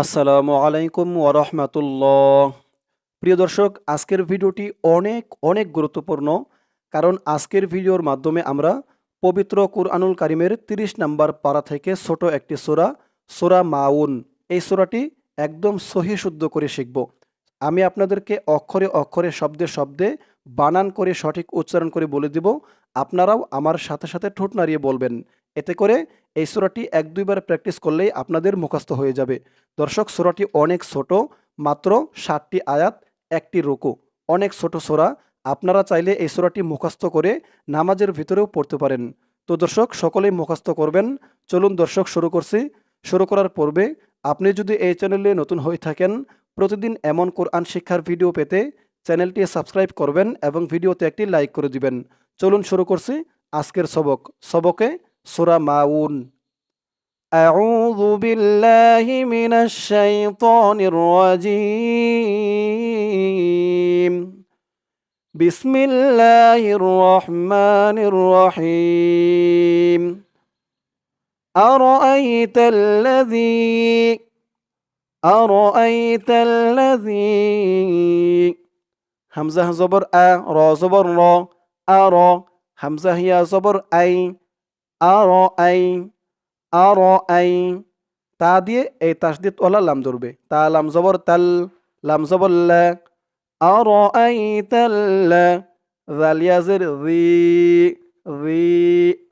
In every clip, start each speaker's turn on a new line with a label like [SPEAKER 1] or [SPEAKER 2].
[SPEAKER 1] আসসালামু আলাইকুম ওরহমতুল্লাহ। প্রিয় দর্শক, আজকের ভিডিওটি অনেক অনেক গুরুত্বপূর্ণ, কারণ আজকের ভিডিওর মাধ্যমে আমরা পবিত্র কুরআনুল কারিমের ৩০ নম্বর পারা থেকে ছোট একটি সূরা, সূরা মাউন, এই সূরাটি একদম সহি শুদ্ধ করে শিখব। আমি আপনাদেরকে অক্ষরে অক্ষরে শব্দে শব্দে বানান করে সঠিক উচ্চারণ করে বলে দিব। আপনারাও আমার সাথে সাথে ঠোঁট নাড়িয়ে বলবেন। এতে করে এই সূরাটি ১-২ বার প্র্যাকটিস করলেই আপনাদের মুখস্থ হয়ে যাবে। দর্শক, সূরাটি অনেক ছোট, মাত্র ৭টি আয়াত, একটি রুকু, অনেক ছোট সূরা। আপনারা চাইলে এই সূরাটি মুখস্থ করে নামাজের ভিতরেও পড়তে পারেন। তো দর্শক, সকলেই মুখস্থ করবেন। চলুন দর্শক, শুরু করছি। শুরু করার পূর্বে আপনি যদি এই চ্যানেলে নতুন হয়ে থাকেন, প্রতিদিন এমন কোরআন শিক্ষার ভিডিও পেতে চ্যানেলটি সাবস্ক্রাইব করবেন এবং ভিডিওতে একটি লাইক করে দিবেন। চলুন শুরু করছি আজকের সবকে সূরা মাউন। أعوذ بالله من الشيطان الرجيم. بسم الله الرحمن الرحيم. أرأيت الذي হামজা জবর আ, র জবর র, আর, হামজা হিয়া জবর আই, আর আই, আর আই, তা দিয়ে এই তাসদিদ ওয়ালা লাম ধরবে। তা লাম জবর তাল, লাম জবর লা, আর আই তাল্লা, জালিয়াজের রি, রি,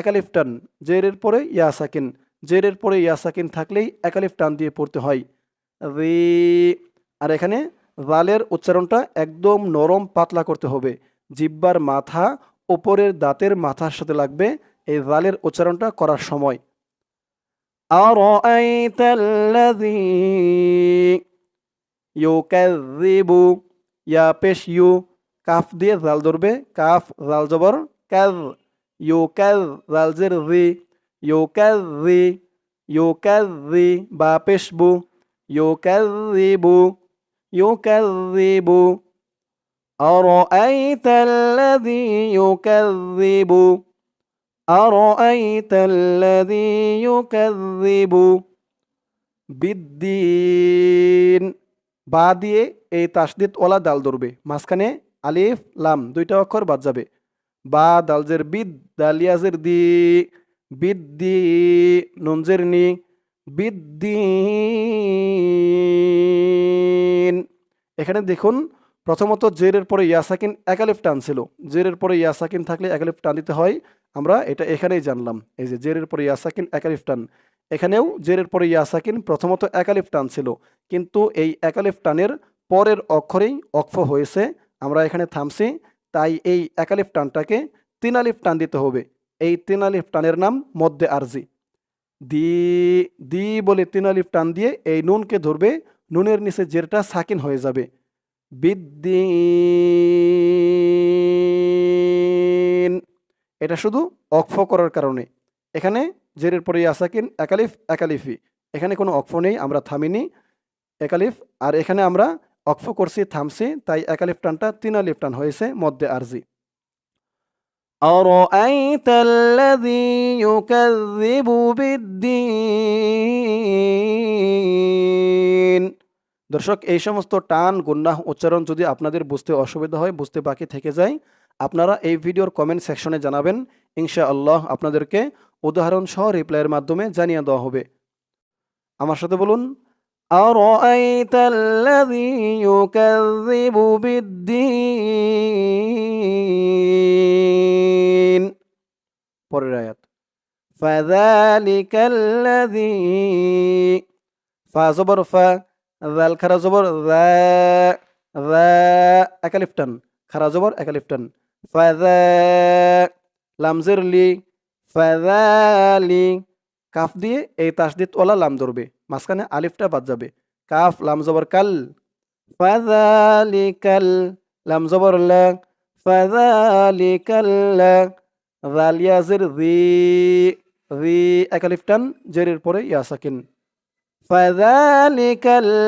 [SPEAKER 1] একালিফ টান, জেরের পরে ইয়া সাকিন, জেরের পরে ইয়া সাকিন থাকলেই একালিফ টান দিয়ে পড়তে হয়, রি। আর এখানে জালের উচ্চারণটা একদম নরম পাতলা করতে হবে। জিব্বার মাথা ওপরের দাঁতের মাথার সাথে লাগবে এই জালের উচ্চারণটা করার সময়। أرأيت الذي يكذب, ইয়া পেশ ইউ, কাফ দিয়ে জাল ধরবে, কাফ জাল জবর কাজ, ইউকাজ জাল জের রি, ইউকাজি, ইউকাজি, বা পেশ বু, ইউকাজিবু, ইউকাজিবু। أرأيت الذي يكذب أرأيت الذي يكذب বিদ্দিন, বা দিয়ে এই তাসদিদ ওয়ালা দাল ধরবে, মাঝখানে আলিফ লাম দুইটা অক্ষর বাদ যাবে। বা দালজের বিদ, দালিয়াজের দি, বিদ্দি, নুনজের নি, বিদ্দিন। এখানে দেখুন, প্রথমত জেরের পরে ইয়াসাকিন একালিফ টান ছিল। জেরের পরে ইয়াসাকিন থাকলে একালিফ টান দিতে হয়, আমরা এটা এখানেই জানলাম। এই যে জেরের পরে ইয়াসাকিন একালিফ টান, এখানেও জেরের পরে ইয়াসাকিন প্রথমত একালিফ টান ছিল, কিন্তু এই একালিফ টানের পরের অক্ষরেই অক্ফ হয়েছে, আমরা এখানে থামছি। তাই এই একালিফ টানটাকে ৩ আলিফ টান দিতে হবে। এই ৩ আলিফ টানের নাম মদ্দে আরজি। দি, দি বলে ৩ আলিফ টান দিয়ে এই নুনকে ধরবে, নুনের নিচে জেরটা সাকিন হয়ে যাবে, বিদ্দিন। এটা শুধু অক্ফ করার কারণে। এখানে জেরের পরে ইয়াসাকিন একালিফ, একালিফি, এখানে কোনো অক্ফ নেই, আমরা থামিনি, একালিফ। আর এখানে আমরা অক্ফ করছি, থামছি, তাই একালিফ টানটা ৩ আলিফ টান হয়েছে মদ্দে আরজি। أرأيت الذي يكذب بالدين। দর্শক, এই সমস্ত টান গুন্নাহ উচ্চারণ যদি আপনাদের বুঝতে অসুবিধা হয়, বুঝতে বাকি থেকে যায়, আপনারা এই ভিডিওর কমেন্ট সেকশনে জানাবেন। ইনশাআল্লাহ আপনাদেরকে উদাহরণ সহ রিপ্লাইয়ের মাধ্যমে জানিয়ে দেওয়া হবে। আমার সাথে বলুন, أرأيت الذي يكذب بالدين। পরের আয়াত, فذلك الذي, ফা জবর ফা, জাল খারা জবর যা, যা, একালিফ টান, খারা জবর একালিফ টান, ফাযা, লামজের লি, ফাযালি, কাফ দিয়ে এই তাসদিদ ওয়ালা লাম ধরবে, মাঝখানে আলিফটা বাদ যাবে। কাফ লাম জবর কাল, ফাযালিকাল, লাম জবর লা, ফাযালিকাল লা, জালিয়াজের জি, জি, একালিফ টান, জেরের পরে ইয়া সাকিন, ফাযালিকাল্লাযী,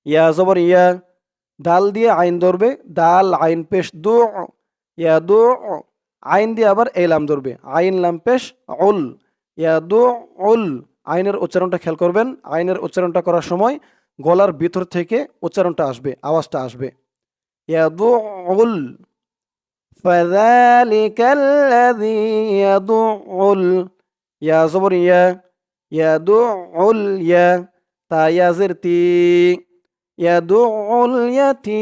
[SPEAKER 1] ইয়া জবর ইয়া, দাল দিয়ে আইন ধরবে, দাল আইন পেশ দু, ইয়া দু, আইন দিয়ে আবার এই লাম ধরবে, আইন লাম পেশ উল, ইয়াদু উল। আইনের উচ্চারণটা খেয়াল করবেন, আইনের উচ্চারণটা করার সময় গলার ভিতর থেকে উচ্চারণটা আসবে, আওয়াজটা আসবে। ইয়াদু উল, ফাযালিকাল্লাযী ইয়াদুল, ইয়া জবর ইয়া, ইয়াদুল ইয়া, তা ইয়াজের তি, ইয়াদুল ইয়াতি,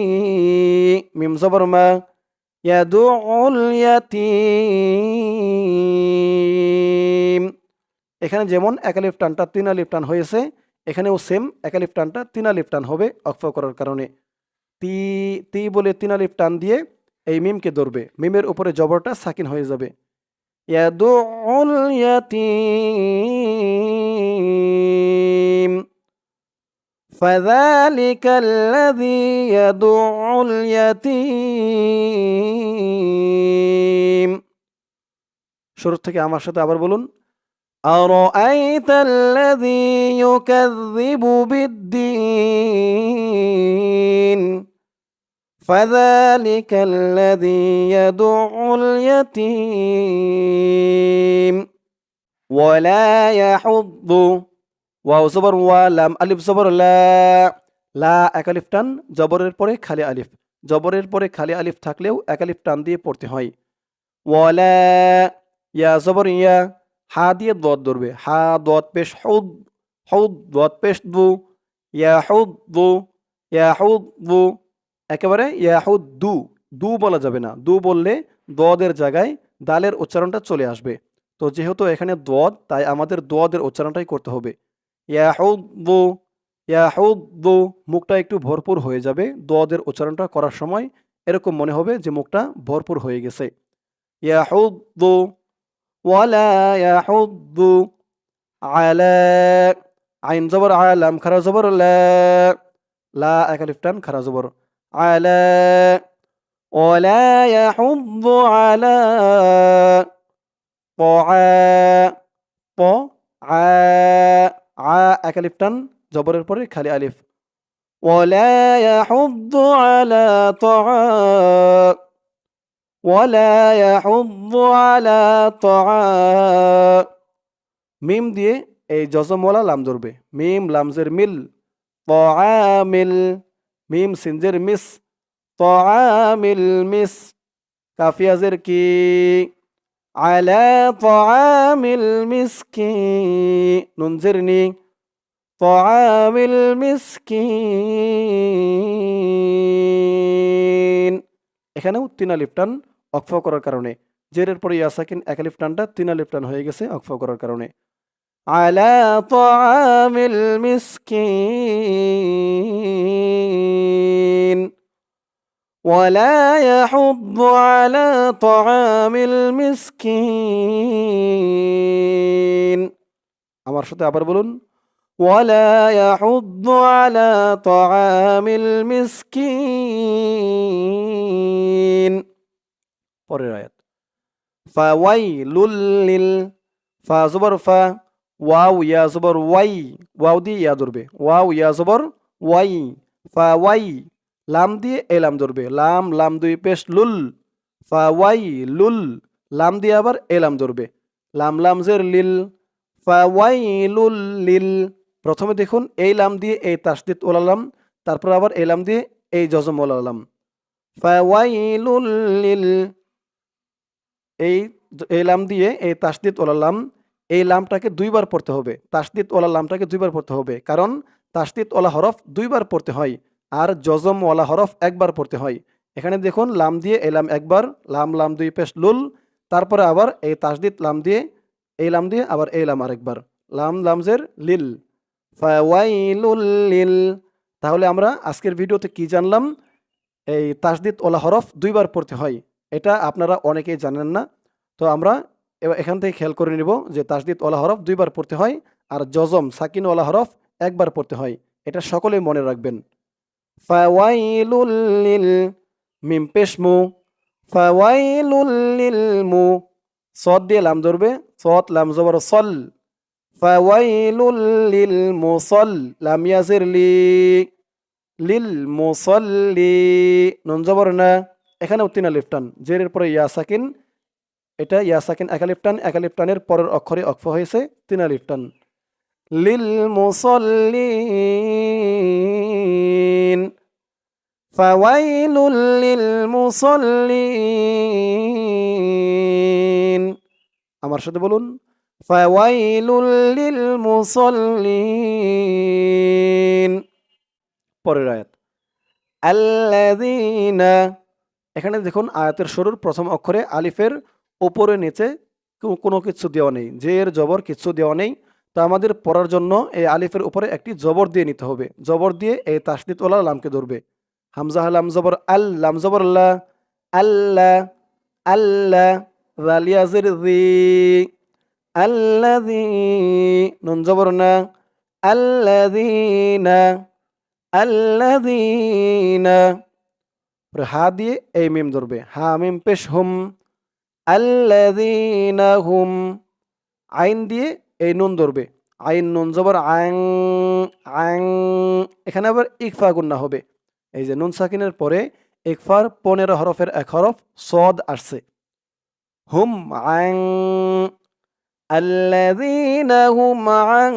[SPEAKER 1] মিম জবর মা, ইয়াদুল ইয়াতীম। এখানে যেমন এক আলিফ টানটা 3 আলিফ টান হয়েছে, এখানেও সেম এক আলিফ টানটা 3 আলিফ টান হবে অক্ফ করার কারণে। তি, তি বলে 3 আলিফ টান দিয়ে এই মিমকে ধরবে, মিমের উপরে জবরটা সাকিন হয়ে যাবে। ইয়াদুল ইয়াতীম, ফাযালিকাল্লাযী ইয়াদুল ইয়াতীম। শুরু থেকে আমার সাথে আবার বলুন। আরাআইতাল্লাযী ইউকাযযিবু বিদ্দীন, ফাযালিকাল্লাযী ইয়াদুল ইয়াতীম, ওয়ালা ইয়াহুদ্দু, ওয়াও জবর ওয়া, লাম আলিফ জবর লা, লা এক আলিফ টান, জবরের পরে খালি আলিফ, জবরের পরে খালি আলিফ থাকলেও এক আলিফ টান দিয়ে পড়তে হয়। ওয়ালা, ইয়া জবর ইয়া, হা দিয়ে দদ ধরবে, হা দদ পেশ হুদ, হুদ দদ পেশ দু, ইয়া হুদ দু, ইয়া হুদ দু, একেবারে ইয়া হুদ দু, দু বলা যাবে না, দু বললে দদের জায়গায় দালের উচ্চারণটা চলে আসবে। তো যেহেতু এখানে দদ, তাই আমাদের দদের উচ্চারণটাই করতে হবে। ইয়া হুদ দু, ইয়া হুদ দু, মুখটা একটু ভরপুর হয়ে যাবে, দদের উচ্চারণটা করার সময় এরকম মনে হবে যে মুখটা ভরপুর হয়ে গেছে। ইয়া হুদ দু, ওয়ালা ইয়াহুদ্দু আলা, আইন জবর আ, লাম খারা জবর লা, লা এক আলিফ টান খারা জবর, আলা, ওয়ালা ইয়াহুদ্দু আলা ত্বআ, ত আ, আ এক আলিফ টান, জবরের পরে খালি আলিফ, ওয়ালা ইয়াহুদ্দু আলা ত্বআ, ওয়ালা ইয়াহুদ্দু আলা ত্বআ। মিম দিয়ে এই জজমওয়ালা লাম ধরবে, মিম লামজের মিল, ত্বআমিল, মিম সিনজের মিস, ত্বআমিল মিস, কাফিয়াজের কি, আলা ত্বআমিল মিসকি, নুনজের নি, ত্বআমিল মিসকিন। এখানেও 3 আলিফ টান অক্ফ করার কারণে, জেরের পরে ইয়া সাকিন এক আলিফ টানটা 3 আলিফ টান হয়ে গেছে অক্ফ করার কারণে। আলা তাআমিল মিসকিন, ওয়ালা ইয়াহুদ্দু আলা তাআমিল মিসকিন। আমার সাথে আবার বলুন। ওয়ালা ইয়াহুদ্দু আলা তাআমিল মিসকিন। পরের আয়াত। ফাওয়াইলুল লিল, ফা জবর ফা, ওয়াও ইয়া জবর ওয়াই, ওয়াও দিয়ে ইয়া ধরবে, ওয়াও ইয়া জবর ওয়াই, ফাওয়াই, লাম দিয়ে এ লাম ধরবে, লাম লাম দুই পেশ লুল, ফাওয়াইলুল, লাম দিয়ে আবার এ লাম ধরবে, লাম লামজের লিল, ফাওয়াইলুল লিল। প্রথমে দেখুন এই লাম দিয়ে এই তাসদিদ ওলালাম, তারপর আবার এই লাম দিয়ে এই জজম ওলালাম, ফাওয়াইলুল লিল। এই এই লাম দিয়ে এই তাসদিদ ওলালাম, এই লামটাকে দুইবার পড়তে হবে, তাসদিদ ওলা লামটাকে দুইবার পড়তে হবে, কারণ তাসদিদ ওলা হরফ দুইবার পড়তে হয় আর জজম ওয়ালা হরফ একবার পড়তে হয়। এখানে দেখুন লাম দিয়ে এই লাম একবার, লাম লাম দুই পেশ লুল, তারপরে আবার এই তাসদিদ লাম দিয়ে এই লাম দিয়ে আবার এই লাম আরেকবার, লাম লামজের লিল, ফাওয়াইলুল লিল। তাহলে আমরা আজকের ভিডিওতে কি জানলাম? এই তাসদিদ ওলা হরফ দুইবার পড়তে হয়, এটা আপনারা অনেকেই জানেন না। তো আমরা এখান থেকে খেয়াল করে নিব যে তাসদিদ ওলা হরফ দুইবার পড়তে হয় আর জজম সাকিন ওলা হরফ একবার পড়তে হয়, এটা সকলেই মনে রাখবেন। ফাওয়াইলুল লিল, মিম পেশ মু, ফাওয়াইলুল লিল মু, সদ দিয়ে লাম ধরবে, সদ লাম জবর সল, ফাওয়াইলুল লিল মুসল, লাম ইয়াজির লি, লিল মুসল্লি, নুন জবর না, এখানেও 3 আলিফ টান, জেরের পরে ইয়া সাকিন এটা ইয়া সাকিন এক আলিফ টানের পরের অক্ষরে অক্ফ হয়েছে 3 আলিফ টান। লিল মুসাল্লিন, ফাওয়াইলুল লিল মুসাল্লিন। আমার সাথে বলুন, ফাওয়াইলুল লিল মুসাল্লিন। পরের আয়াত, আল্লাযীনা। এখানে দেখুন আয়াতের শুরুর প্রথম অক্ষরে আলিফের উপরে নিচে কোনো কিছু দেওয়া নেই, জের জবর কিছু দেওয়া নেই। তো আমাদের পড়ার জন্য এই আলিফের উপরে একটি জবর দিয়ে নিতে হবে। জবর দিয়ে এই তাসদিদ ওয়ালা লামকে ধরবে। হামজা লাম জবর আল, লাম জবর লা, আল্লাহ, আল্লাহ, রালিয়া জের জি, আল্লাযী, নুন জবর না, আল্লাযীনা, আল্লাযীনা। হা দিয়ে এই মিম ধরবে, হা মিম পেশ হুম, আল্লাযীনা হুম। আইন দিয়ে এই নুন ধরবে, আইন নুন জবর আং, আং। এখানে আবার ইকফা গুন্না হবে। এই যে নুন সাকিনের পরে ইকফার 15 হরফের এক হরফ সদ আসছে। হুম আং, আল্লাযীনা হুম আং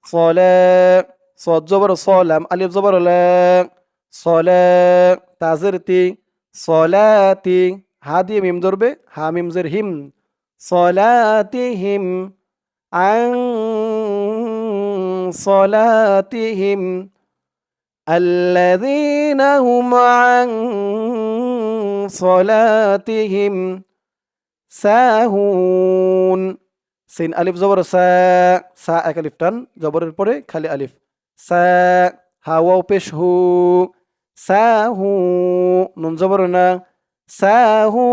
[SPEAKER 1] সলা, সদ জবর সলাম, আলিফ জবর লা, সলা, তাজের তি, সলাতি। হা দিয়ে মিম ধরবে, হা মিম জের হিম, সলাতিহিম, আং সলাতিহিম, আল্লাযীনা হুম আং সলাতিহিম সাহুন। সিন আলিফ জবর সা, সা এক আলিফ টান, জবরের পরে খালি আলিফ, সা। হা ওয়াও পেশ হু, সাহু, নুন জবর না, সাহুন।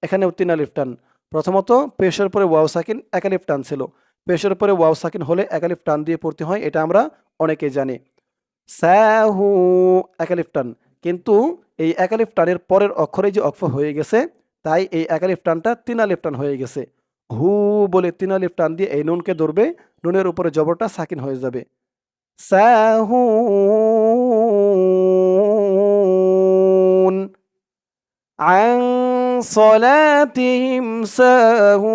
[SPEAKER 1] এখানে 3 আলিফ টান। প্রথমত পেশের পরে ওয়াও সাকিন এক আলিফ টান ছিল। পেশের পরে ওয়াও সাকিন হলে এক আলিফ টান দিয়ে পড়তে হয়, এটা আমরা অনেকেই জানি। সাহু এক আলিফ টান, কিন্তু এই এক আলিফ টানের পরের অক্ষরে যে অক্ষ হয়ে গেছে, তাই এই এক আলিফ টানটা 3 আলিফ টান হয়ে গেছে। হু বলে 3 আলিফ টান দিয়ে এই নুনকে ধরবে, নুনের উপরে জবরটা সাকিন হয়ে যাবে। সাহুন, আন সলাতিহিম সাহুন,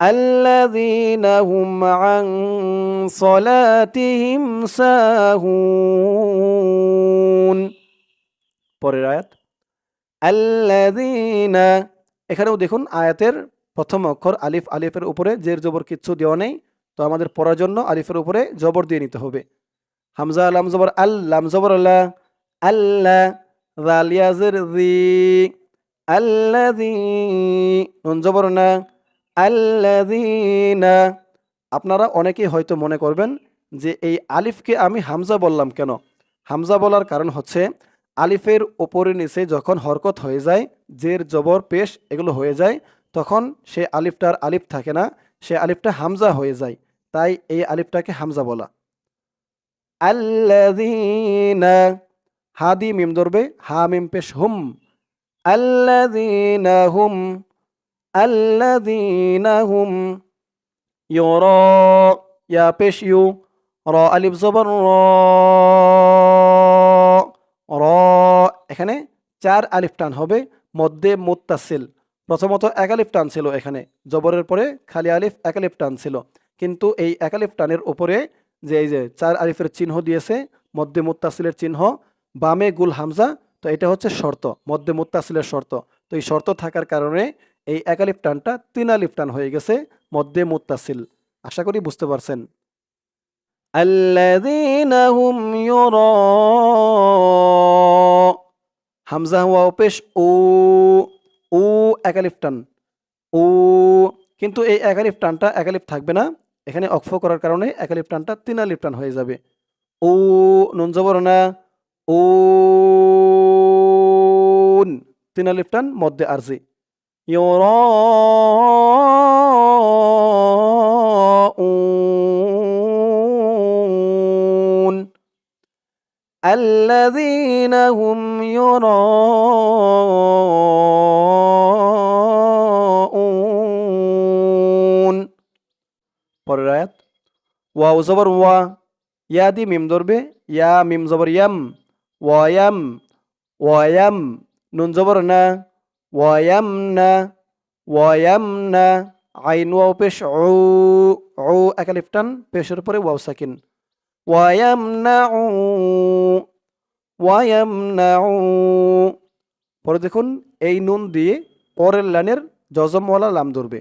[SPEAKER 1] আল্লাযীনা হুম আন সলাতিহিম সাহুন। পরের আয়াত, আল্লাযীনা। এখানেও দেখুন আয়াতের প্রথম অক্ষর আলিফ, আলিফের উপরে জের জবর কিচ্ছু দেওয়া নেই। তো আমাদের পড়ার জন্য আলিফের উপরে জবর দিয়ে নিতে হবে। হামজা লাম জবর আল, লাম জবর লা, আল্লাহ, রাল ইয়া জের জি, আল্লাযী, নুন জবর না, আল্লাযীনা। আপনারা অনেকেই হয়তো মনে করবেন যে এই আলিফকে আমি হামজা বললাম কেন? হামজা বলার কারণ হচ্ছে আলিফের উপরে নিচে যখন হরকত হয়ে যায়, জের জবর পেশ এগুলো হয়ে যায়, তখন সে আলিফটার আলিফ থাকে না, সে আলিফটা হামজা হয়ে যায়। তাই এই আলিফটাকে হামজা বলা। আল্লাযীনা, হা দিয়ে মিম ধরবে, হা মিম পেশ হুম, আল্লাযীনা হুম, আল্লাযীনা হুম। ইউরা, ইয়া পেশ ইউ, র আলিফ জবর র, র। এখানে 4 আলিফ টান হবে, মধ্যে মুত্তাসিল। প্রথমত এক আলিফ টান ছিল এখানে, জবরের পরে খালি আলিফ এক আলিফ টান ছিল। কিন্তু এই এক আলিফ টানের উপরে যে এই যে 4 আলিফের চিহ্ন দিয়েছে, মধ্যে মুত্তাসিলের চিহ্ন, বামে গুল হামজা। তো এটা হচ্ছে শর্ত, মধ্যে মুত্তাসিলের শর্ত। তো এই শর্ত থাকার কারণে এই এক আলিফ টানটা 3 আলিফ টান হয়ে গেছে, মধ্যে মুত্তাসিল। আশা করি বুঝতে পারছেন। আল্লাযীনা হুম ইউরা, হামজা ওয়াও পেশ উ, উ এক আলিফ টান, উ। কিন্তু এই এক আলিফ টানটা এক আলিফ থাকবে না, এখানে অক্ফ করার কারণে এক আলিফ টানটা 3 আলিফ টান হয়ে যাবে। উ, নুন জবর না, উন, 3 আলিফ টান মধ্যে আরজি। ইউরাউন, আল্লাযীনা হুম ইউরাউন। পরের আয়াত, ওয়াও জবর ওয়া, ইয়া দিয়ে মিম ধরবে, ইয়া মিম জবর ইয়াম, ওয়ায়াম, ওয়ায়াম, নুন জবর না, ওয়ায়াম না, ওয়ায়াম না, আইন ওয়াও পেশ ও, ও এক আলিফ টান, পেশের পরে ওয়াও সাকিন, ওয়ায়াম না ও, ওয়ায়াম না ও। পরে দেখুন এই নুন দিয়ে পরের লাইনের জজমওয়ালা লাম ধরবে,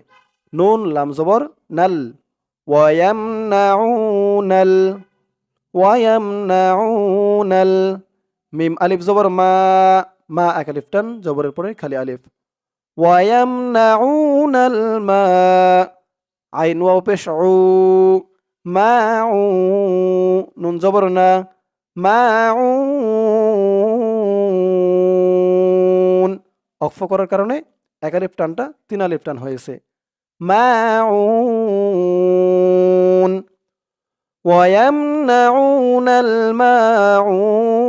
[SPEAKER 1] নুন লাম জবর নাল, ওয়ায়াম না ও নাল, ওয়ায়াম না ও নাল, মিম আলিফ জবর মা, মা এক আলিফ টান, জবরের পরে খালি আলিফ, ওয়ায়াম না ও নাল মা, আইন ওয়াও পেশ ও, মা ও, নুন জবর না, মা ও, অক্ফ করার কারণে এক আলিফ টানটা 3 আলিফ টান হয়েছে, মাউন, ওয়ায়ামনাউনাল মাউন।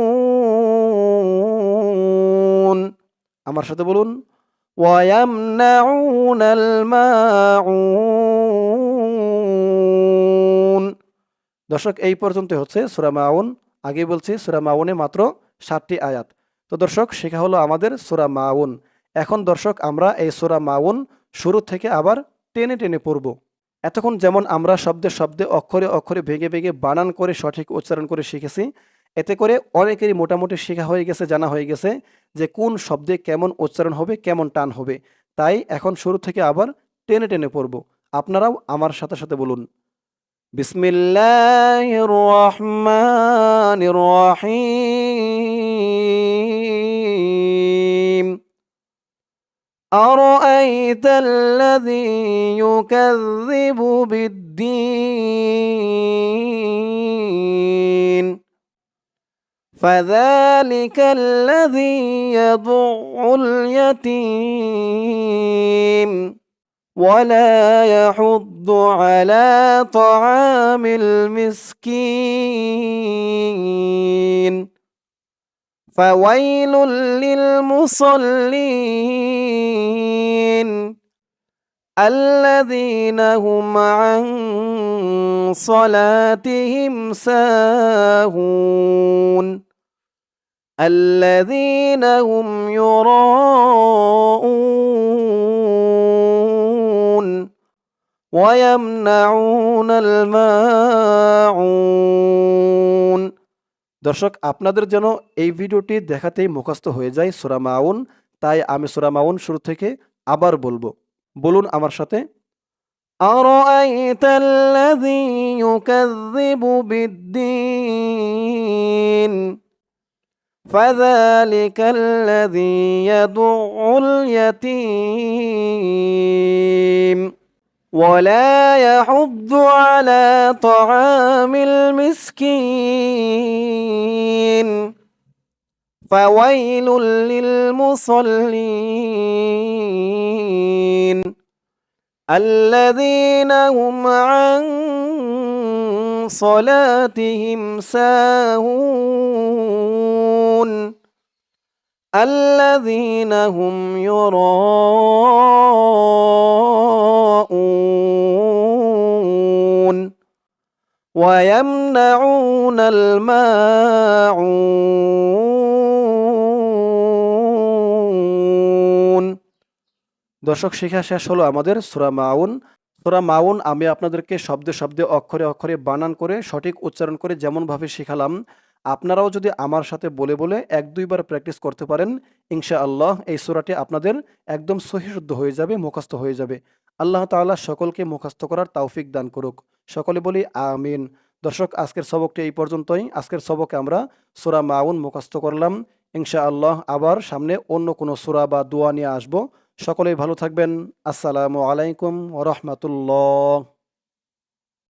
[SPEAKER 1] আমার সাথে বলুন, ওয়ায়ামনাউনাল মাউন। দর্শক এই পর্যন্ত হচ্ছে সূরা মাউন। আগে বলছি সূরা মাউনে মাত্র 7টি আয়াত। তো দর্শক শেখা হলো আমাদের সূরা মাউন। এখন দর্শক আমরা এই সূরা মাউন শুরু থেকে আবার টেনে টেনে পড়ব। এতক্ষণ যেমন আমরা শব্দে শব্দে অক্ষরে অক্ষরে ভেঙে ভেঙে বানান করে সঠিক উচ্চারণ করে শিখেছি, এতে করে অনেকেরই মোটামুটি শেখা হয়ে গেছে, জানা হয়ে গেছে যে কোন শব্দে কেমন উচ্চারণ হবে, কেমন টান হবে। তাই এখন শুরু থেকে আবার টেনে টেনে পড়ব। আপনারাও আমার সাথে সাথে বলুন, বিসমিল্লাহির রহমানির রহিম। أرأيت الذي يكذب بالدين فذلك الذي يدع اليتيم ولا يحض على طعام المسكين فويل للمصلين الذين هم عن صلاتهم ساهون الذين هم يراءون ويمنعون الماعون। দর্শক আপনাদের যেন এই ভিডিওটি দেখাতেই মুখস্থ হয়ে যায় সূরা মাউন, তাই আমি সূরা মাউন শুরু থেকে আবার বলবো। বলুন আমার সাথে, আরাআইতাল্লাযী ইউকাযযিবু বিদ্দীন ফাযালিকাল্লাযী ইয়াদুউল ইয়াতীম ولا يحض على طعام المسكين فويل للمصلين الذين هم عن صلاتهم ساهون الذين هم يراءون ويمنعون الماعون। দর্শক শেখা শেষ হলো আমাদের সূরা মাউন। সূরা মাউন আমি আপনাদেরকে শব্দে শব্দে অক্ষরে অক্ষরে বানান করে সঠিক উচ্চারণ করে যেমনভাবে শেখালাম, আপনারাও যদি আমার সাথে বলে বলে 1-2 বার প্র্যাকটিস করতে পারেন, ইনশাআল্লাহ এই সূরাটি আপনাদের একদম সহিশুদ্ধ হয়ে যাবে, মুখস্থ হয়ে যাবে। আল্লাহ তাআলা সকলকে মুখস্থ করার তৌফিক দান করুক। সকলে বলি আমিন। দর্শক আজকের সবকটি এই পর্যন্তই। আজকের সবকে আমরা সূরা মাউন মুখস্থ করলাম। ইনশাআল্লাহ আবার সামনে অন্য কোনো সূরা বা দোয়া নিয়ে আসব। সকলেই ভালো থাকবেন। আসসালামু আলাইকুম ওয়া রাহমাতুল্লাহ।